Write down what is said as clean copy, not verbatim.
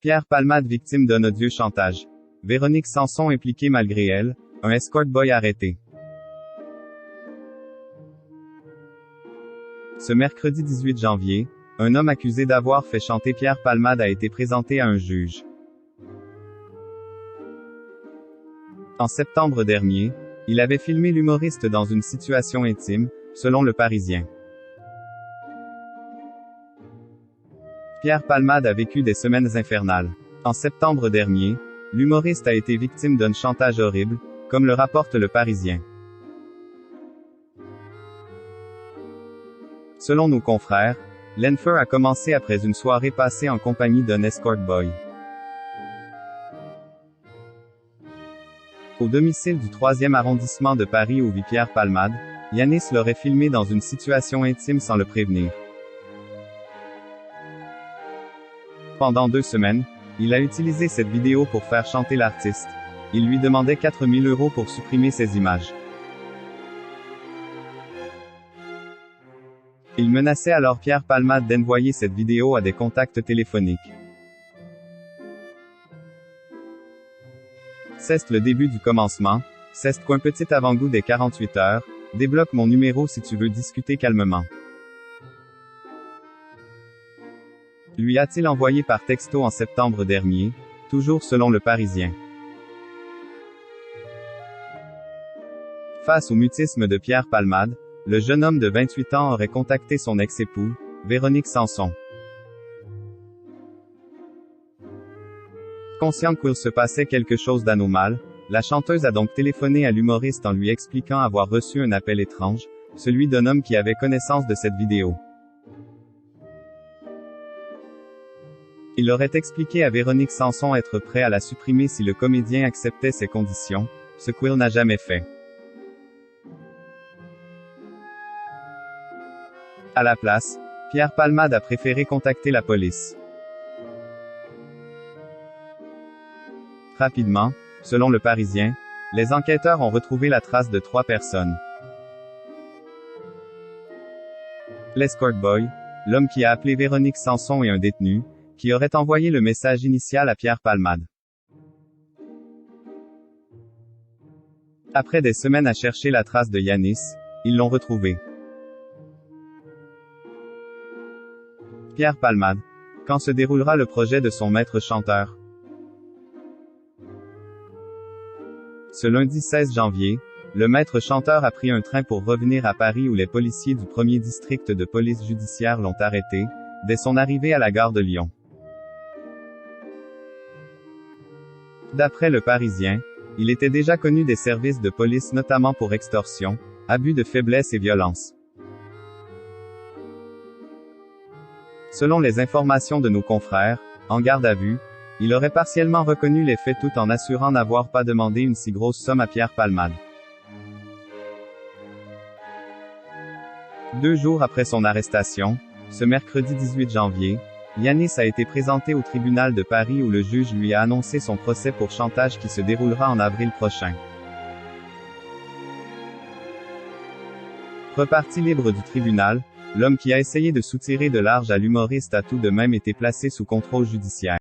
Pierre Palmade victime d'un odieux chantage. Véronique Sanson impliquée malgré elle, un escort boy arrêté. Ce mercredi 18 janvier, un homme accusé d'avoir fait chanter Pierre Palmade a été présenté à un juge. En septembre dernier, il avait filmé l'humoriste dans une situation intime, selon Le Parisien. Pierre Palmade a vécu des semaines infernales. En septembre dernier, l'humoriste a été victime d'un chantage horrible, comme le rapporte Le Parisien. Selon nos confrères, l'enfer a commencé après une soirée passée en compagnie d'un escort boy. Au domicile du 3e arrondissement de Paris où vit Pierre Palmade, Yanis l'aurait filmé dans une situation intime sans le prévenir. Pendant 2 semaines, il a utilisé cette vidéo pour faire chanter l'artiste. Il lui demandait 4 000 € pour supprimer ces images. Il menaçait alors Pierre Palmade d'envoyer cette vidéo à des contacts téléphoniques. C'est le début du commencement, c'est qu'un petit avant-goût des 48 heures, débloque mon numéro si tu veux discuter calmement. Lui a-t-il envoyé par texto en septembre dernier, toujours selon Le Parisien. Face au mutisme de Pierre Palmade, le jeune homme de 28 ans aurait contacté son ex-époux, Véronique Sanson. Consciente qu'il se passait quelque chose d'anormal, la chanteuse a donc téléphoné à l'humoriste en lui expliquant avoir reçu un appel étrange, celui d'un homme qui avait connaissance de cette vidéo. Il aurait expliqué à Véronique Sanson être prêt à la supprimer si le comédien acceptait ses conditions, ce qu'il n'a jamais fait. À la place, Pierre Palmade a préféré contacter la police. Rapidement, selon Le Parisien, les enquêteurs ont retrouvé la trace de 3 personnes. L'escort boy, l'homme qui a appelé Véronique Sanson et un détenu, qui aurait envoyé le message initial à Pierre Palmade. Après des semaines à chercher la trace de Yanis, ils l'ont retrouvé. Pierre Palmade. Quand se déroulera le projet de son maître chanteur? Ce lundi 16 janvier, le maître chanteur a pris un train pour revenir à Paris où les policiers du 1er district de police judiciaire l'ont arrêté, dès son arrivée à la gare de Lyon. D'après Le Parisien, il était déjà connu des services de police notamment pour extorsion, abus de faiblesse et violence. Selon les informations de nos confrères, en garde à vue, il aurait partiellement reconnu les faits tout en assurant n'avoir pas demandé une si grosse somme à Pierre Palmade. 2 jours après son arrestation, ce mercredi 18 janvier, Yanis a été présenté au tribunal de Paris où le juge lui a annoncé son procès pour chantage qui se déroulera en avril prochain. Reparti libre du tribunal, l'homme qui a essayé de soutirer de large à l'humoriste a tout de même été placé sous contrôle judiciaire.